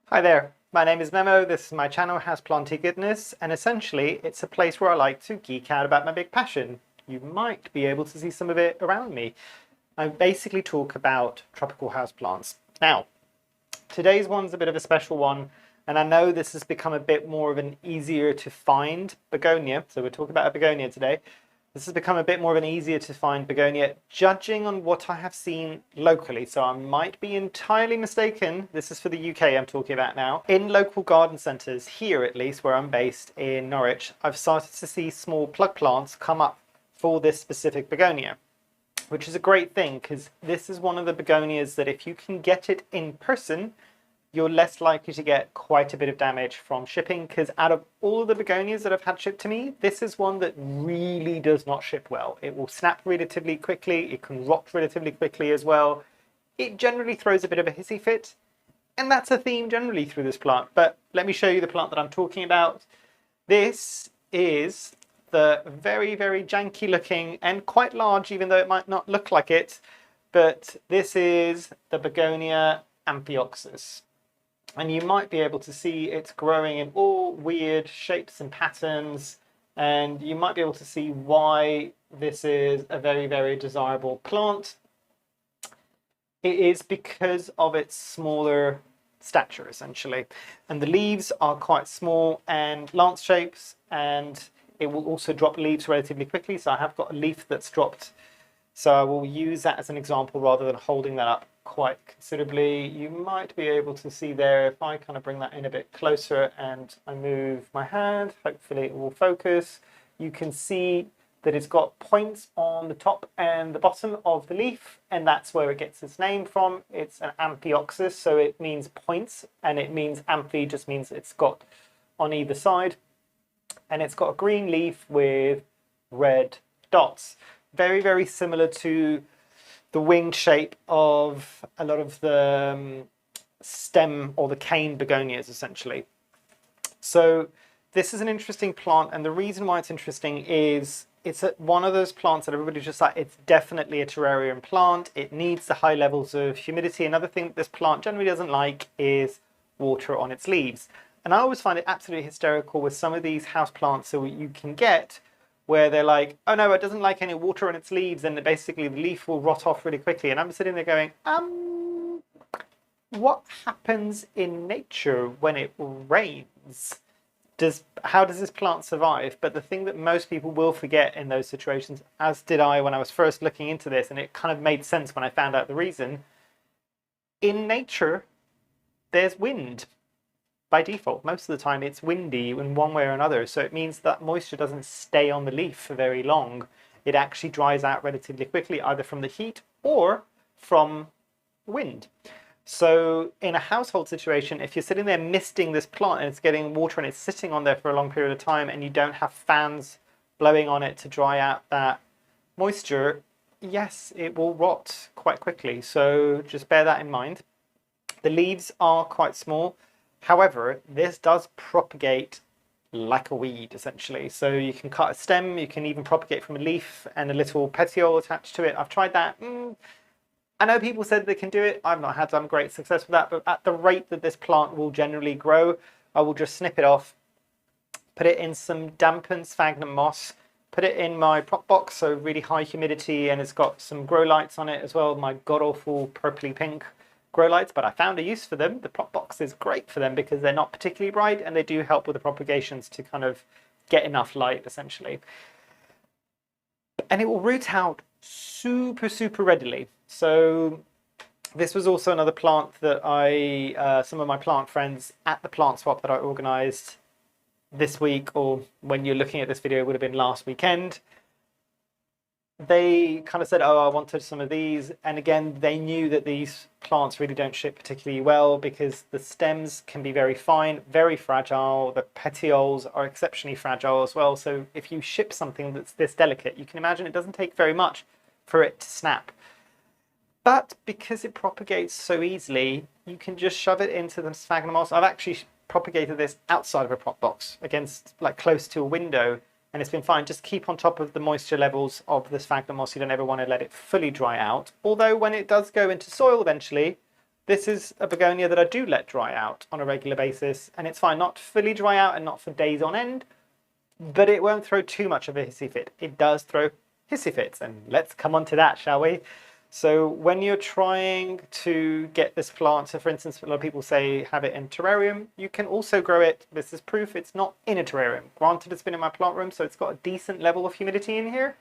Hi there, my name is Memo, this is my channel Houseplant Goodness, and essentially it's a place where I like to geek out about my big passion. You might be able to see some of it around me. I basically talk about tropical houseplants. Now, today's one's a bit of a special one, and I know this has become a bit more of an easier to find begonia, so we're talking about a begonia today. This has become a bit more of an easier to find begonia, judging on what I have seen locally. So I might be entirely mistaken. This is for the UK I'm talking about now. In local garden centres, here at least, where I'm based in Norwich, I've started to see small plug plants come up for this specific begonia, which is a great thing because this is one of the begonias that if you can get it in person, you're less likely to get quite a bit of damage from shipping, because out of all of the begonias that I've had shipped to me, this is one that really does not ship well. It will snap relatively quickly, it can rot relatively quickly as well. It generally throws a bit of a hissy fit, and that's a theme generally through this plant. But let me show you the plant that I'm talking about. This is the very, very janky looking and quite large, even though it might not look like it, but this is the Begonia Amphioxus. And you might be able to see it's growing in all weird shapes and patterns, and you might be able to see why this is a very, very desirable plant. It is because of its smaller stature, essentially, and the leaves are quite small and lance shapes, and it will also drop leaves relatively quickly. So I have got a leaf that's dropped, so I will use that as an example rather than holding that up quite considerably. You might be able to see there, if I kind of bring that in a bit closer and I move my hand, hopefully it will focus. You can see that it's got points on the top and the bottom of the leaf, and that's where it gets its name from. It's an Amphioxus, so it means points, and it means amphi just means it's got on either side, and it's got a green leaf with red dots. Very, very similar to the winged shape of a lot of the stem or the cane begonias, essentially. So this is an interesting plant, and the reason why it's interesting is it's one of those plants that everybody's just like, it's definitely a terrarium plant. It needs the high levels of humidity. Another thing that this plant generally doesn't like is water on its leaves. And I always find it absolutely hysterical with some of these house plants that you can get, where they're like, oh no, it doesn't like any water on its leaves, and basically the leaf will rot off really quickly. And I'm sitting there going, what happens in nature when it rains? How does this plant survive? But the thing that most people will forget in those situations, as did I when I was first looking into this, and it kind of made sense when I found out the reason, in nature, there's wind. By default, most of the time it's windy in one way or another, so it means that moisture doesn't stay on the leaf for very long. It actually dries out relatively quickly, either from the heat or from wind. So in a household situation, if you're sitting there misting this plant and it's getting water and it's sitting on there for a long period of time and you don't have fans blowing on it to dry out that moisture, yes, it will rot quite quickly. So just bear that in mind. The leaves are quite small. However, this does propagate like a weed, essentially. So you can cut a stem, you can even propagate from a leaf and a little petiole attached to it. I've tried that. I know people said they can do it. I've not had some great success with that, but at the rate that this plant will generally grow, I will just snip it off, put it in some dampened sphagnum moss, put it in my prop box, so really high humidity, and it's got some grow lights on it as well, my god-awful purpley pink grow lights, but I found a use for them. The prop box is great for them because they're not particularly bright and they do help with the propagations to kind of get enough light, essentially. And it will root out super, super readily. So this was also another plant that some of my plant friends at the plant swap that I organised this week, or when you're looking at this video, it would have been last weekend. They kind of said, oh, I wanted some of these. And again, they knew that these plants really don't ship particularly well because the stems can be very fine, very fragile. The petioles are exceptionally fragile as well. So if you ship something that's this delicate, you can imagine it doesn't take very much for it to snap. But because it propagates so easily, you can just shove it into the sphagnum moss. I've actually propagated this outside of a prop box against, like, close to a window, and it's been fine. Just keep on top of the moisture levels of the sphagnum moss. You don't ever want to let it fully dry out. Although when it does go into soil eventually, This is a begonia that I do let dry out on a regular basis, and it's fine. Not fully dry out and not for days on end, but it won't throw too much of a hissy fit. It does throw hissy fits, and let's come on to that, shall we? So when you're trying to get this plant, so for instance, a lot of people say have it in terrarium, you can also grow it. This is proof it's not in a terrarium. Granted, it's been in my plant room, so it's got a decent level of humidity in here,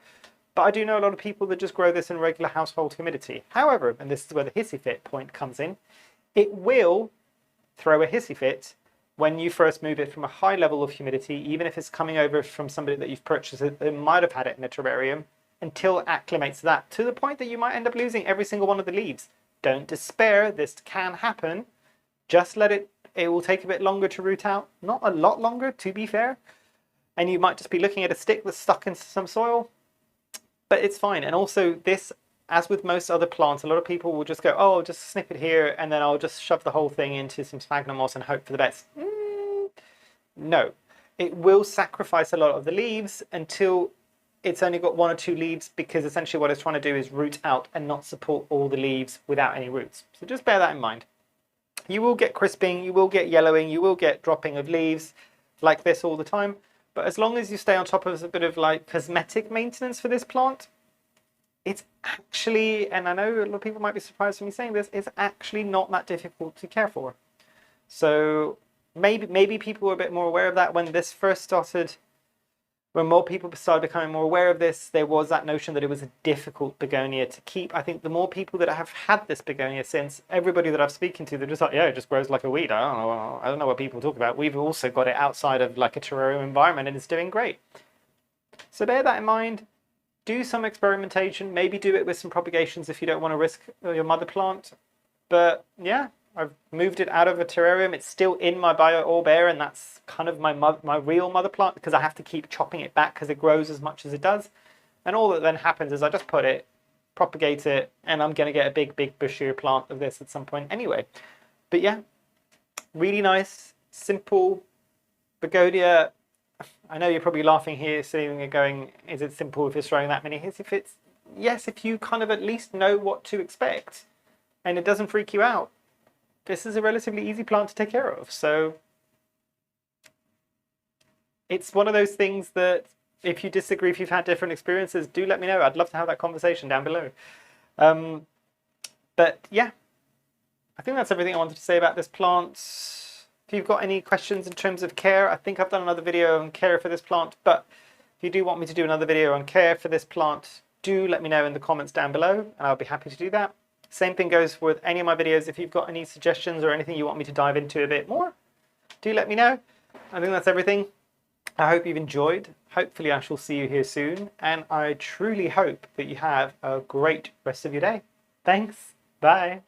but I do know a lot of people that just grow this in regular household humidity. However, and this is where the hissy fit point comes in, it will throw a hissy fit when you first move it from a high level of humidity, even if it's coming over from somebody that you've purchased it that might have had it in a terrarium, until it acclimates to that, to the point that you might end up losing every single one of the leaves. Don't despair, this can happen. Just let it will take a bit longer to root out. Not a lot longer, to be fair. And you might just be looking at a stick that's stuck into some soil, but it's fine. And also this, as with most other plants, a lot of people will just go, oh, I'll just snip it here, and then I'll just shove the whole thing into some sphagnum moss and hope for the best. No, it will sacrifice a lot of the leaves until it's only got 1 or 2 leaves, because essentially what it's trying to do is root out and not support all the leaves without any roots. So just bear that in mind. You will get crisping, you will get yellowing, you will get dropping of leaves like this all the time. But as long as you stay on top of a bit of like cosmetic maintenance for this plant, it's actually, and I know a lot of people might be surprised for me saying this, it's actually not that difficult to care for. So maybe people were a bit more aware of that when this first started. When more people started becoming more aware of this, there was that notion that it was a difficult begonia to keep. I think the more people that have had this begonia since, everybody that I've spoken to, they're just like, yeah, it just grows like a weed. I don't know what people talk about. We've also got it outside of like a terrarium environment and it's doing great. So bear that in mind. Do some experimentation. Maybe do it with some propagations if you don't want to risk your mother plant. But yeah, I've moved it out of a terrarium. It's still in my bio-orb air, and that's kind of my real mother plant, because I have to keep chopping it back because it grows as much as it does. And all that then happens is I just put it, propagate it, and I'm going to get a big bushier plant of this at some point anyway. But yeah, really nice, simple begonia. I know you're probably laughing here, sitting there going, is it simple if it's throwing that many hissy fits? Yes, if you kind of at least know what to expect and it doesn't freak you out. This is a relatively easy plant to take care of. So it's one of those things that if you disagree, if you've had different experiences, do let me know. I'd love to have that conversation down below. But yeah, I think that's everything I wanted to say about this plant. If you've got any questions in terms of care, I think I've done another video on care for this plant, but if you do want me to do another video on care for this plant, do let me know in the comments down below, and I'll be happy to do that. Same thing goes with any of my videos. If you've got any suggestions or anything you want me to dive into a bit more, do let me know. I think that's everything. I hope you've enjoyed. Hopefully I shall see you here soon, and I truly hope that you have a great rest of your day. Thanks. Bye.